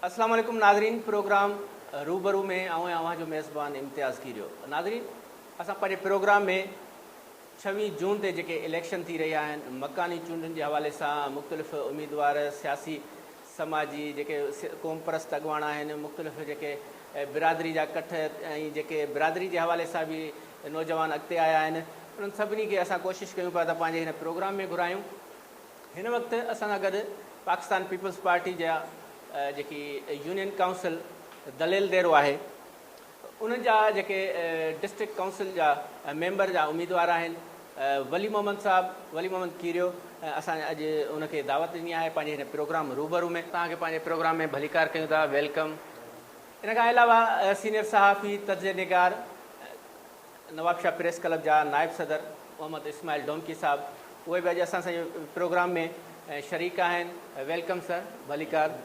अस्सलाम वालेकुम नाज़रीन। प्रोग्राम रूबरू में आवां जो मेज़बान इम्तियाज़ कीरियो। नाज़रीन, असां पंहिंजे प्रोग्राम में 26 जून ते जेके इलेक्शन थी रहिया आहिनि, मकानी चूंडुनि जे हवाले सां मुख़्तलिफ़ उम्मीदवार, सियासी समाजी जेके क़ौम परस्त अॻुवान आहिनि, मुख़्तलिफ़ जेके बिरादरी जा कठ ऐं जेके बिरादरी जे हवाले सां बि नौजवान अॻिते आया आहिनि, उन्हनि सभिनी खे असां कोशिशि कयूं पिया त पंहिंजे हिन प्रोग्राम में घुरायूं। हिन वक़्तु असां सां गॾु पाकिस्तान पीपल्स पार्टी जा जेकी यूनियन काउंसिल दलेल देरो आहे, उन्हनि जा जेके डिस्ट्रिक्ट काउंसिल जा मेंबर जा उम्मीदवार आहिनि, वली मोहम्मद साहब, वली मोहम्मद कीरियो, असां अॼु उनखे दावत ॾिनी आहे पंहिंजे हिन प्रोग्राम रूबरू में। तव्हांखे पंहिंजे प्रोग्राम में भलीकार कयूं था, वेलकम। इन खां अलावा सीनियर सहाफ़ी, तर्जनिगार, नवाबशाह प्रेस क्लब जा नायब सदर मोहम्मद इस्माइल डोमकी साहब, उहे बि अॼु असां सां प्रोग्राम में शरीक आहिनि। वेलकम सर, भलीकार।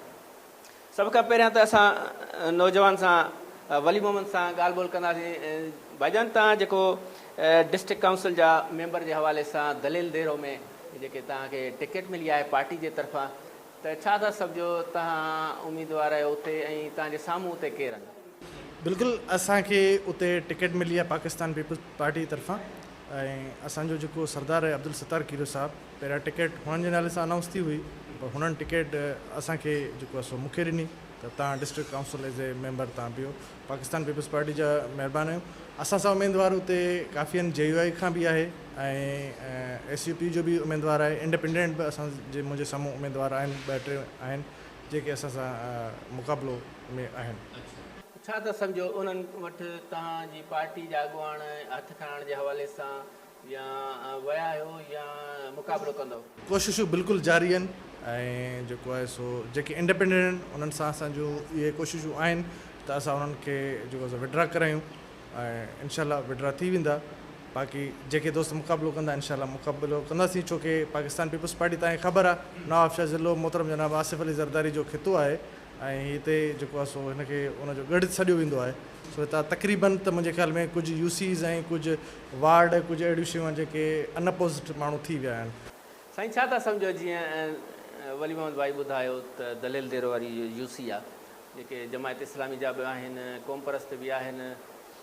सभ खां पहिरियां त असां नौजवान सां वली मोहम्मद सां ॻाल्हि ॿोल कंदासीं। भाईजान, तव्हां जेको डिस्ट्रिक्ट काउंसिल जा मेंबर जे हवाले सां दलेल देरो में जेके तव्हांखे टिकट मिली आहे पार्टी जे तरफ़ां, त छा था सम्झो तव्हां उम्मीदवार आहियो उते ऐं तव्हांजे साम्हूं उते केरु आहिनि? बिल्कुलु, असांखे उते टिकट मिली आहे पाकिस्तान पीपल्स पार्टी तरफ़ां ऐं असांजो जेको सरदार आहे अब्दुल सत्तार कीरियो साहब, पहिरियां टिकट हुननि जे नाले सां अनाउंस थी हुई, पर हुननि टिकट असांखे जेको आहे सो मूंखे ॾिनी त तव्हां district council as a member तव्हां बिहो। पाकिस्तान पीपल्स पार्टी जा महिरबानी आहियूं। असां सां उमेदवार उते काफ़ी आहिनि, JUI खां बि आहे ऐं SUP जो बि उमेदवार आहे, इंडिपेंडेंट बि असांजे मुंहिंजे साम्हूं उमेदवार आहिनि, 2-3 आहिनि जेके असां सां मुक़ाबिलो में आहिनि। छा था सम्झो उन्हनि वटि तव्हांजी पार्टी जा अॻुवान हथु खणण जे हवाले सां या विया आहियो या मुक़ाबिलो कंदव? कोशिशूं बिल्कुलु जारी आहिनि ऐं जेको आहे सो जेके इंडिपेंडेंट आहिनि उन्हनि सां असांजो इहे कोशिशूं आहिनि त असां उन्हनि खे जेको आहे विड्रा करायूं ऐं इनशाला विड्रा थी वेंदा। बाक़ी जेके दोस्त मुक़ाबिलो कंदा इनशाला मुक़ाबिलो कंदासीं, छोकी पाकिस्तान पीपल्स पार्टी तव्हांखे ख़बर आहे नवाबशाह ज़िलो मोहतरम जनाब आसिफ अली ज़रदारी जो खितो आहे ऐं हिते जेको आहे सो हिनखे उनजो गढ़ सॼो वेंदो आहे। सो हितां तक़रीबन त मुंहिंजे ख़्याल में कुझु UCs ऐं कुझु वार्ड, कुझु अहिड़ियूं शयूं आहिनि जेके अनअपोज़िट माण्हू थी विया आहिनि। साईं, छा था सम्झो जीअं वली मोहम्मद भाई ॿुधायो त दलेल देरो वारी UC आहे, जेके जमायत इस्लामी जा बि आहिनि, क़ौम परस्त बि आहिनि,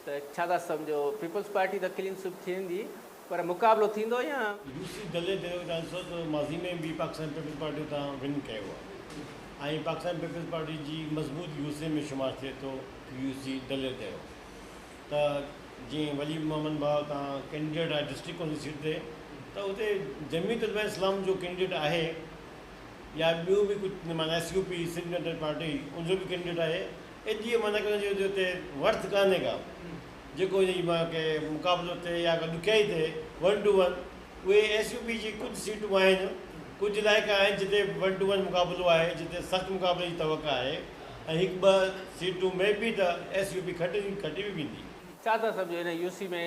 त छा था सम्झो पीपल्स पार्टी त क्लीन स्वीप थींदी पर मुक़ाबिलो थींदो या? UC दलेल देरो जो माज़ी में बि पाकिस्तान पीपल्स पार्टी तां विन कयो आहे ऐं पाकिस्तान पीपल्स पार्टी जी मज़बूत UC में शुमारु थिए थो UC दलेल देरो। त जीअं वली मोहम्मद भाउ तव्हां कैंडिडेट आहे डिस्ट्रिक्ट काउंसिल सीट ते, त उते जमीयत उलमा इस्लाम जो कैंडिडेट आहे या ॿियूं बि कुझु माना SUP सिंध यूनाइटेड पार्टी उनजो बि कैंडिडेट आहे। एॾी माना की हुते वर्थ कान्हे का जेको के मुक़ाबिलो थिए या ॾुखियाई थिए 1 to 1। उहे SUP जी कुझु सीटूं आहिनि, कुझु इलाइक़ा आहिनि जिते 1 to 1 मुक़ाबिलो आहे, जिते सख़्तु मुक़ाबले जी तवक़ा आहे ऐं 1-2 सीटूं में बि त SUP खटी बि वेंदी। छा था सम्झो हिन UC में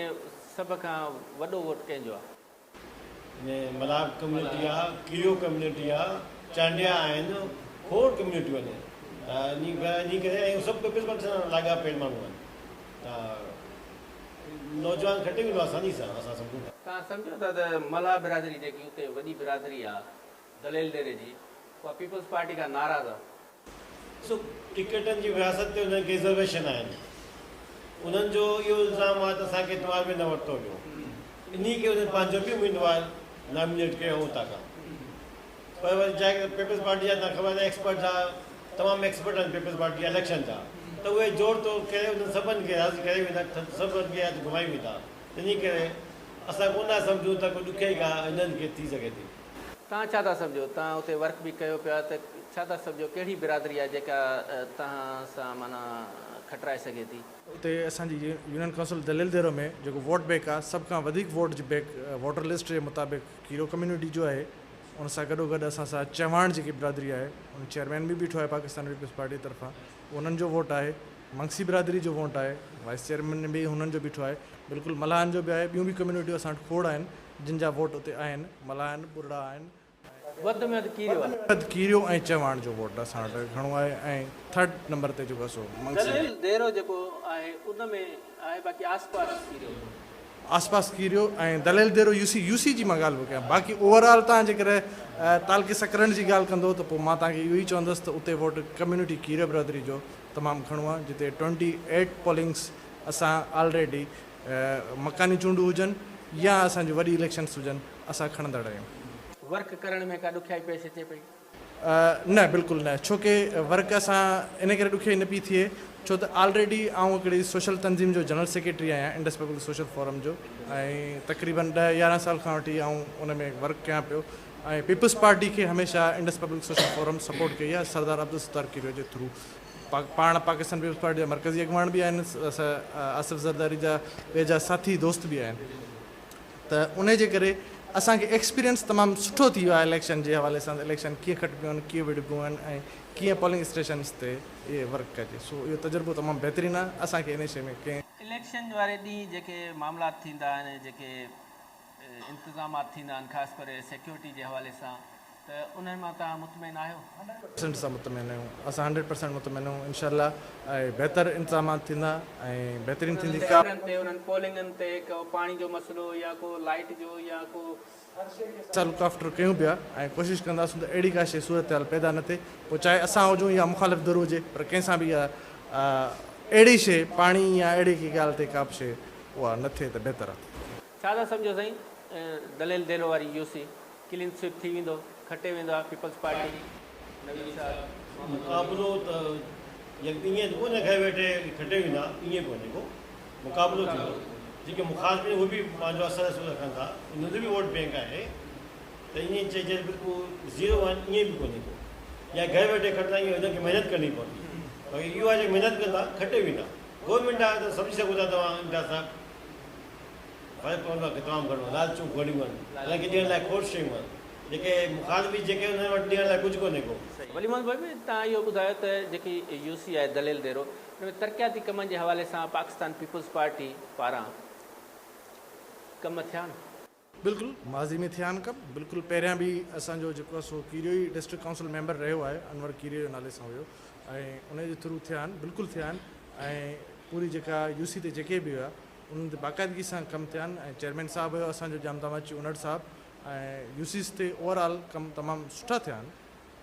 सभ खां वॾो वोट कंहिंजो आहे? हिन मलाब कम्यूनिटी आहे, कीरियो कम्यूनिटी आहे, चांडिया आहिनि, खोड़ कम्यूनिटियूं आहिनि इन करे ऐं सभु पीपल्स पार्टी सां लाॻापियल माण्हू आहिनि। त नौजवान खटे वेंदो आसानी सां, असां सम्झूं था। तव्हां सम्झो था त मला बिरादरी जेकी उते वॾी बिरादरी आहे दलेल देरे जी, उहा पीपल्स पार्टी खां नाराज़ आहे? सो टिकटनि जी विरासत ते उन्हनि खे रिज़र्वेशन आहिनि, उन्हनि जो इहो इल्ज़ाम आहे त असांखे इतवार में न वरितो वियो, इन खे उन्हनि पंहिंजो बि उम्मीदवार नॉमिनेट कयो हुतां खां। पर वरी चाहे पीपल्स पार्टी जा तव्हां ख़बर आहे एक्सपर्ट जा तमामु एक्सपर्ट आहिनि पीपल्स पार्टी इलेक्शन जा, त उहे जोड़ तोड़ करे उन्हनि सभिनि खे राज़ी करे वेंदा, सभिनि खे हथु घुमाई वेंदा। इन करे असां कोन था सम्झूं त कोई ॾुखियाई का इन्हनि खे थी सघे थी। तव्हां छा था सम्झो, तव्हां उते वर्क बि कयो पिया, त छा था सम्झो कहिड़ी बिरादरी आहे जेका तव्हां सां माना खटराए सघे थी? उते असांजी यूनियन काउंसिल दलेल देरो में जेको वोट बैंक आहे, सभ खां वधीक वोट जो बैंक वोटर लिस्ट जे मुताबिक़ कीरो कम्यूनिटी जो आहे। उन सां गॾोगॾु असां सां चवाण जेकी बिरादरी आहे, उन चेयरमैन बि बीठो आहे पाकिस्तान पीपल्स पार्टी तरफ़ां, उन्हनि जो वोट आहे। मंगसी बिरादरी जो वोट आहे, वाइस चेयरमैन बि हुननि जो बीठो आहे। बिल्कुलु मल्हान जो बि आहे, ॿियूं बि कम्यूनिटियूं असां वटि खोड़ आहिनि जिन जा वोट उते आहिनि। मल्हान, बुरड़ा आहिनि, वधि में वधि कीरियो ऐं चवाण जो वोट असां वटि घणो आहे ऐं 3rd नंबर ते जेको आहे सो दलेल देरो जेको आहे उन में आहे, बाक़ी आस पास कीरियो। आसपास थी रहियो ऐं दलेल देरो यूसी जी मां ॻाल्हि पियो कयां बाक़ी ओवरऑल तव्हां जेकॾहिं तालके सकरन जी ॻाल्हि कंदो त पोइ मां तव्हांखे इहो ई चवंदुसि त उते वोट कम्यूनिटी कीरे बिरादरी जो तमामु घणो आहे जिते 28 पोलिंग्स असां ऑलरेडी मकानी चूंडूं हुजनि या असांजी वॾी इलेक्शन्स हुजनि असां खणंदड़ आहियूं वर्क करण में का ॾुखियाई पेश अचे पई? न बिल्कुलु न छोकी वर्क असां इन करे ॾुखियाई न पई थिए छो त ऑलरेडी आउं हिकिड़ी सोशल तंज़ीम जो जनरल सेक्रेटरी आहियां इंडस पब्लिक सोशल फोरम जो ऐं तक़रीबन 10-11 साल खां वठी आउं उन में वर्क कयां पियो ऐं पीपल्स पार्टी खे हमेशह Indus public social forum support कई आहे सरदार अब्दुल सत्तार कीरो जे थ्रू पाण पाकिस्तान पीपल्स पार्टी जा मरकज़ी अॻवान बि आहिनि आसिफ़ ज़रदारी जा ॿिए जा साथी दोस्त बि आहिनि त उन जे करे असांखे एक्सपीरियंस तमामु सुठो थी वियो आहे इलेक्शन जे हवाले सां इलेक्शन कीअं खटिबियूं आहिनि कीअं विड़िबियूं आहिनि ऐं कीअं पोलिंग स्टेशन्स ते इहे वर्क कजे सो इहो तजुर्बो तमामु बहितरीनु आहे असांखे इन शइ में कंहिं इलेक्शन वारे ॾींहुं जेके मामलात थींदा आहिनि जेके इंतज़ामात थींदा आहिनि ख़ासि करे सिक्योरिटी जे हवाले सां त उन्हनि मां तव्हां मुतमिन आहियो? 100% सां मुतमिन आहियूं असां 100% मुतमिन आहियूं इनशाला ऐं बहितर इंतज़ामात थींदा ऐं बहितरीनु थींदी उन्हनि पोलिंगनि ते को पाणी जो मसइलो या को लाइट जो या को असां लुक आफ्टर कयूं पिया ऐं कोशिशि कंदासीं त अहिड़ी का शइ सूरत हाल पैदा न थिए पोइ चाहे असां हुजूं या मुखालिफ़ धुर हुजे पर कंहिंसां बि अहिड़ी शइ पाणी या अहिड़ी की ॻाल्हि ते का बि शइ उहा न थिए त बहितर आहे। छा था सम्झो साईं दलेल देरो वारी यूसी क्लीन स्वीप थी वेंदो खटे वेंदो आहे पीपल्स पार्टी मुक़ाबिलो त ईअं कोन खए वेठे खटे वेंदा ईअं कोन्हे को मुक़ाबिलो थींदो जेके मुखालिफ़ उहे बि पंहिंजो असर रखनि था उनजो बि वोट बैंक आहे त ईअं चइजे बिल्कुलु ज़ीरो आहिनि ईअं बि कोन्हे को या घरु वेठे खटंदा ईअं हुनखे महिनत करणी पवंदी बाक़ी इहो आहे महिनत कंदा खटे वेंदा गवर्नमेंट आहे त सम्झी सघो था तव्हां इंडिया सां फ़र्क़ु पवंदो आहे की तमामु घणो लालचूं घणियूं आहिनि हालांकि ॾियण लाइ खोड़ शयूं आहिनि जेके मुखालिफ़ जेके हुन वटि ॾियण लाइ कुझु कोन्हे को। वली मोहम्मद भाई तव्हां इहो ॿुधायो त जेकी यूसी आहे दलेल देरो हुन में तरक़ियाती कमनि जे हवाले सां पाकिस्तान पीपल्स पार्टी पारां कम थिया आहिनि? बिल्कुलु माज़ी में थिया आहिनि कमु बिल्कुलु पहिरियां बि असांजो जेको आहे सो कीरियो ई डिस्ट्रिक्ट काउंसिल मेंबर रहियो आहे अनवर कीरियो जे नाले सां हुयो ऐं उनजे थ्रू थिया आहिनि बिल्कुलु थिया आहिनि ऐं पूरी जेका यूसी ते जेके बि हुआ उन्हनि ते बाक़ाइदगी सां कमु थिया आहिनि ऐं चेयरमैन साहिबु हुयो असांजो जामदामाची उनड़ साहिबु ऐं यूसीस ते ओवरऑल कमु तमामु सुठा थिया आहिनि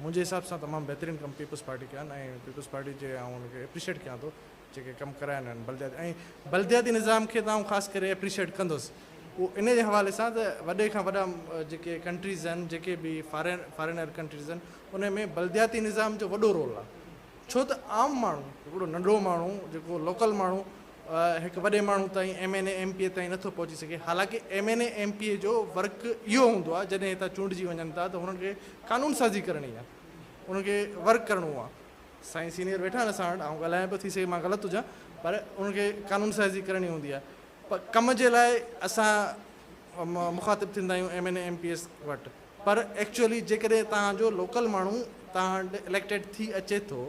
मुंहिंजे हिसाब सां तमामु बहितरीनु कमु पीपल्स पार्टी कया आहिनि ऐं पीपल्स पार्टी जे आउं उनखे एप्रिशिएट कयां थो जेके कमु कराइनि आहिनि बल्दियाती ऐं बल्दियाती निज़ाम खे त आउं ख़ासि करे एप्रिशिएट कंदुसि उहो इन जे हवाले सां त वॾे खां वॾा जेके कंट्रीज़ आहिनि जेके बि फॉरेनर कंट्रीज़ आहिनि उन में बल्दियाती निज़ाम जो वॾो रोल आहे छो त आम माण्हू हिकिड़ो नंढो माण्हू जेको लोकल माण्हू हिकु वॾे माण्हू ताईं MNA MPA ताईं नथो पहुची सघे हालांकि MNA MPA जो वर्क इहो हूंदो आहे जॾहिं हितां चूंडिजी वञनि था त हुननि खे कानून साज़ी करणी आहे उनखे वर्क करिणो आहे साईं सीनियर वेठा आहिनि असां वटि ऐं ॻाल्हायां पियो थी सघे मां ग़लति हुजां पर उनखे कानून साज़ी करणी हूंदी आहे पर कम जे लाइ असां मुखातिबु थींदा आहियूं MNA MPS वटि पर एक्चुअली जेकॾहिं तव्हांजो लोकल माण्हू तव्हां वटि इलेक्टेड थी अचे थो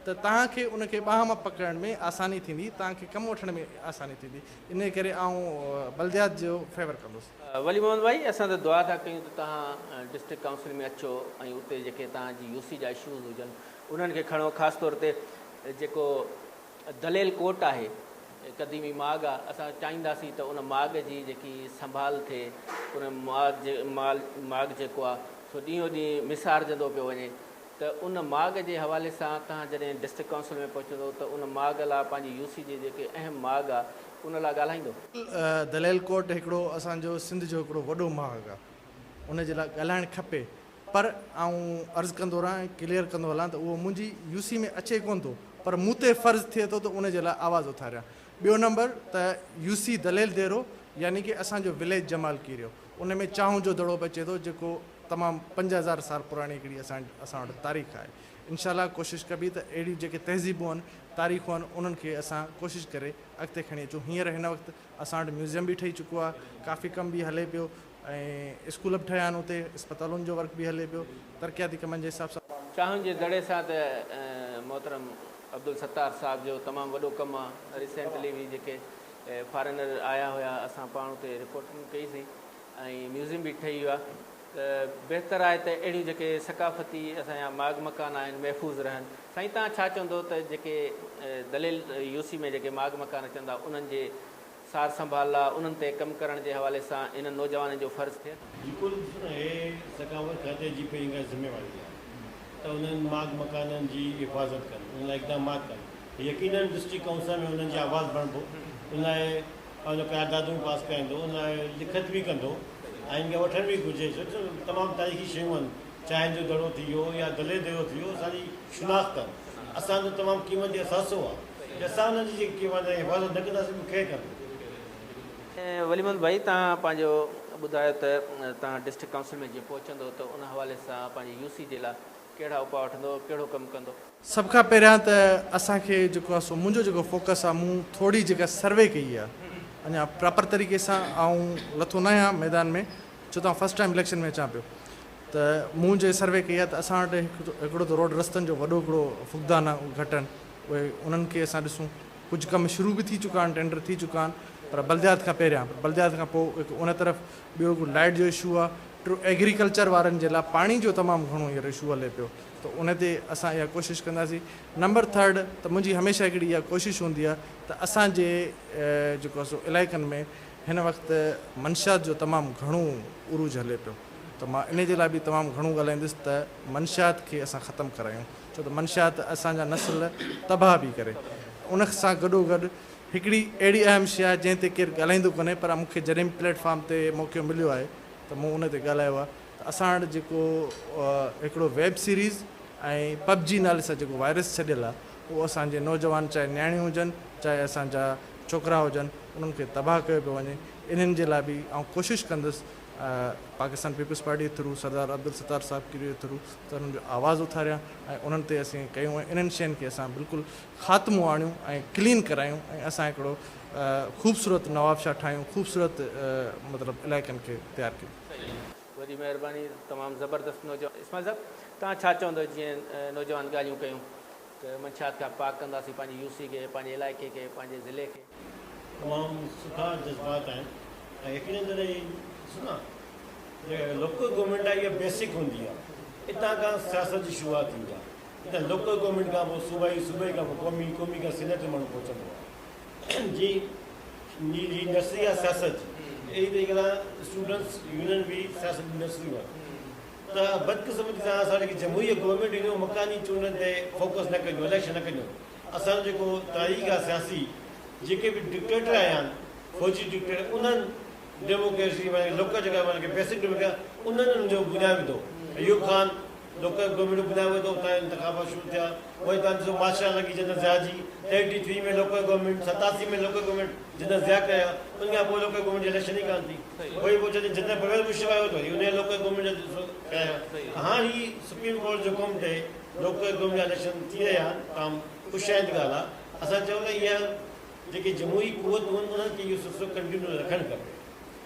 त तव्हांखे उनखे ॿाह मां पकड़ण में आसानी थींदी तव्हांखे कमु वठण में आसानी थींदी इन करे आउं बल्दियात जो फेवर कंदुसि। वली मोहम्मद भाई असां त दुआ था कयूं त तव्हां डिस्ट्रिक्ट काउंसिल में अचो ऐं उते जेके तव्हांजी यूसी जा इशूज़ हुजनि उन्हनि खे खणो ख़ासि तौर ते जेको दलेल कोट आहे क़दीमी माग आहे असां चाहींदासीं त उन माग जी जेकी संभाल थिए उन माग जेको आहे सो ॾींहों ॾींहुं मिसारजंदो पियो वञे त उन माग जे हवाले सां तव्हां जॾहिं डिस्ट्रिक्ट काउंसिल में पहुचंदो त उन माग लाइ पंहिंजी यूसी जी जेके अहम माग आहे उन लाइ ॻाल्हाईंदो? दलेल कोट हिकिड़ो असांजो सिंध जो हिकिड़ो वॾो माग आहे उन जे लाइ ॻाल्हाइणु खपे पर आउं अर्ज़ु कंदो रहां ऐं क्लियर कंदो हलां त उहो मुंहिंजी यूसी में अचे कोन थो पर मूं ते फ़र्ज़ु थिए थो त उन जे लाइ आवाज़ु उथारियां। ॿियो नंबर त यूसी दलेल देरो यानी कि असांजो विलेज जमाल कीरियो उन में चांहु जो दड़ो बि अचे थो जेको तमामु 5000 साल पुराणी हिकिड़ी असां वटि तारीख़ आहे इनशाला कोशिशि कबी त अहिड़ी जेके तहज़ीबूं आहिनि तारीख़ूं आहिनि उन्हनि खे असां कोशिशि करे अॻिते खणी अचूं। हींअर हिन वक़्तु असां वटि म्यूज़ियम बि ठही चुको आहे काफ़ी कमु बि हले पियो ऐं स्कूल बि ठहिया आहिनि उते अस्पतालुनि जो वर्क बि हले पियो तरक़ियाती कमनि जे हिसाब सां चाहुनि जे दड़े सां त मोहतरम अब्दुल सत्तार साहिब जो तमामु वॾो कमु आहे रिसेंटली बि जेके फॉरेनर आया हुआ असां पाण उते रिपोर्टिंग कईसीं ऐं म्यूज़ियम बि ठही वियो आहे त बहितरु आहे त अहिड़ियूं जेके सकाफ़ती असांजा माग मकान आहिनि महफ़ूज़ रहनि। साईं तव्हां छा चवंदो त जेके दलेल यूसी में जेके माग मकान अचनि था उन्हनि जे सार संभाल आहे उन्हनि ते कमु करण जे हवाले सां इन्हनि नौजवाननि जो फ़र्ज़ु थिए? बिल्कुलु हे सकावत खाते जी पहिरीं खां ज़िम्मेवारी आहे त उन्हनि माग मकाननि जी हिफ़ाज़त कनि, उन लाइ इक़दामात कनि। यकीननि डिस्ट्रिक्ट काउंसिल में उन्हनि जी आवाज़ बणिबो, उन लाइ पंहिंजो क़रारदादूं पास कराईंदो, उन लाइ लिखत बि कंदो ऐं इनखे वठण बि घुरिजे। छो त तमामु तारीख़ी शयूं आहिनि, चांहि जो दड़ो थी वियो या दले दड़ो थी वियो, असांजी शिनाख़्त आहे, असांजो तमामु क़ीमती असासो आहे। असां हुनजी जेकी हिफ़ाज़त न कंदासीं मूंखे कंदो। ऐं वलीमंद भाई, तव्हां पंहिंजो ॿुधायो त तव्हां डिस्ट्रिक्ट काउंसिल में जीअं पहुचंदो त उन हवाले सां पंहिंजी यूसी जे लाइ कहिड़ा उपाउ वठंदो, कहिड़ो कमु कंदो? सभ खां पहिरियां त असांखे जेको आहे सो मुंहिंजो जेको फोकस आहे, मूं थोरी जेका सर्वे कई आहे अञा प्रॉपर तरीक़े सां, ऐं लथो न आहियां मैदान में, छो त फस्ट टाइम इलेक्शन में अचां पियो। त मूं जे सर्वे कई आहे त असां वटि हिकिड़ो त रोड रस्तनि जो वॾो हिकिड़ो फुक़दान आहे, उहे घटि आहिनि, उहे उन्हनि खे असां ॾिसूं। कुझु कम शुरू बि थी चुका आहिनि, टेंडर थी चुका आहिनि, पर बलदियात खां पहिरियां, बलदियात खां पोइ हिकु उन तरफ़ ॿियो हिकु लाइट जो इशू आहे। टियों एग्रीकल्चर वारनि जे लाइ पाणी जो तमामु घणो हींअर इशू हले पियो, त उन ते असां इहा कोशिशि कंदासीं। नंबर थर्ड त मुंहिंजी हमेशह हिकिड़ी इहा कोशिशि हूंदी आहे त असांजे जेको आहे सो इलाइक़नि में हिन वक़्तु मंशियात जो तमामु घणो उरूज हले पियो, त मां इन जे लाइ बि तमामु घणो ॻाल्हाईंदुसि त मंशियात खे असां ख़तमु करायूं, छो त मंशियात असांजा नस्ल तबाह बि करे। उन सां गॾोगॾु हिकिड़ी अहिड़ी अहम शइ आहे जंहिं ते केरु ॻाल्हाईंदो कोन्हे, पर मूंखे जॾहिं बि प्लेटफॉर्म ते मौक़ो मिलियो आहे त मूं उन ते ॻाल्हायो आहे। त असां वटि जेको हिकिड़ो वेब सीरीज़ ऐं पबजी नाले सां जेको वायरस छॾियलु आहे, उहो असांजे नौजवान चाहे न्याणियूं हुजनि चाहे असांजा छोकिरा हुजनि, उन्हनि खे तबाह कयो पियो वञे। इन्हनि जे लाइ बि आउं कोशिशि कंदुसि पाकिस्तान पीपल्स पार्टी थ्रू, सरदार अब्दुल सत्तार साहिब के थ्रू, त उन्हनि जो आवाज़ उथारियां ऐं उन्हनि ते असीं कयूं ऐं इन्हनि शयुनि खे असां बिल्कुलु ख़ात्मो आणियूं ऐं क्लीन करायूं ऐं असां हिकिड़ो ख़ूबसूरत नवाबशाह ठाहियूं, ख़ूबसूरत मतिलबु इलाइक़नि खे तयारु कयूं। वॾी महिरबानी, तमामु ज़बरदस्त नौजवान। इस्माइल साहब, तव्हां छा चवंदव जीअं नौजवान ॻाल्हियूं कयूं त मंशियात खां पाक कंदासीं पंहिंजी यूसी खे, पंहिंजे इलाइक़े खे, पंहिंजे ज़िले खे? तमामु सुठा जज़्बात आहिनि ऐं यकीननि सुना लोकल गवर्नमेंट आहे, इहा बेसिक हूंदी आहे। हितां खां सियासत जी शुरूआत थींदी आहे, हितां लोकल गवर्नमेंट खां पोइ सूबाई, सूबे खां पोइ क़ौमी, क़ौमी खां सिनेट माण्हू पहुचंदो आहे। जी नर्सरी आहे सियासत जी, अहिड़ी तरीक़े सां स्टूडेंट्स यूनियन बि सियासत जी नर्सरी आहे। त बदकिस्मती सां असां जेकी जमहूरियत गवर्नमेंट ईंदो मकानी चूंडनि ते फोकस न कजो, इलेक्शन न कजो। असांजो जेको तारीख़ आहे सियासी, जेके बि डिक्टेटर आया आहिनि, फौजी डिक्टेटर, उन्हनि डेमोक्रेसी लोकल जेका बेसिक डेमोक्रेसी उन्हनि हुनजो बुनियादु विधो। अयूब ख़ान लोकल गवर्नमेंट बुनियादु विधो, उतां इंतिखाब शुरू थिया। वरी तव्हां ॾिसो बादशाह लॻी जनरल ज़िया जी, 83 में लोकल गवर्नमेंट, 87 में लोकल गवर्नमेंट जनरल ज़िया कया, उन खां पोइ लोकल गवर्नमेंट जी इलेक्शन ई कान थी। वरी पोइ जॾहिं जनरल परवेज़ मुशर्रफ आयो त वरी उन लोकल गवर्नमेंट जा कया। हाणे ही सुप्रीम कोर्ट जो हुकुम ते लोकल गवर्नमेंट जा इलेक्शन थी रहिया आहिनि, तमामु ख़ुशियाईंदी ॻाल्हि आहे। असां चऊं त इहा जेकी जमहूरी क़ुवत आहिनि उन्हनि खे इहो सिलसिलो कंटिन्यू रखणु खपे,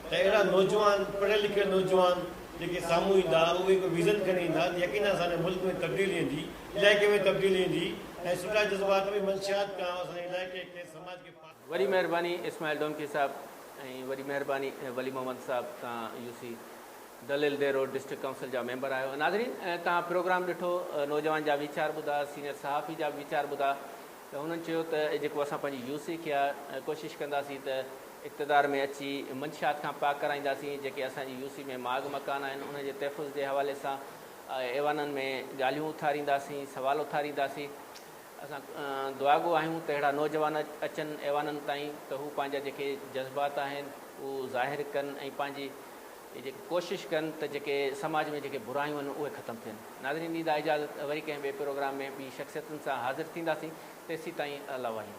त अहिड़ा नौजवान, पढ़ियल लिखियल नौजवान जेके साम्हूं ईंदा, उहे हिकु विज़न खणी ईंदा, यकीन असांजे मुल्क में तब्दीली ईंदी, इलाइक़े में तब्दीली ईंदी ऐं सुठा जज़्बात में मंशियात खां असांजे इलाइक़े खे, समाज खे। वॾी महिरबानी इस्माइल डोमकी साहब ऐं वॾी महिरबानी वली मोहम्मद साहब, तव्हां यूसी दलिल दे रोड डिस्ट्रिक्ट काउंसिल जा मेंबर आहियो। नाज़रीन, तव्हां प्रोग्राम ॾिठो, नौजवान जा वीचार ॿुधा, सीनियर सहाफ़ी जा वीचार ॿुधा, त हुननि चयो त जेको असां पंहिंजी यूसी खे आहे कोशिशि कंदासीं त इक़्तिदार में अची मंशियात खां पाक कराईंदासीं। जेके असांजी यूसी में माग मकान आहिनि उनजे तहफ़ुज़ जे हवाले सां ऐवाननि में ॻाल्हियूं उथारींदासीं, सवाल उथारींदासीं। असां दुआगो आहियूं त अहिड़ा नौजवान अचनि ऐवाननि ताईं त हू पंहिंजा जेके जज़्बात आहिनि उहे ज़ाहिर कनि ऐं पंहिंजी जेके कोशिशि कनि त जेके समाज में जेके बुरायूं आहिनि उहे ख़तमु थियनि। नाज़रीन, ॾींदा इजाज़त, वरी कंहिं ॿिए प्रोग्राम में ॿी शख़्सियतुनि सां हाज़िर थींदासीं। तेसीं ताईं अल्लाह वाहियूं।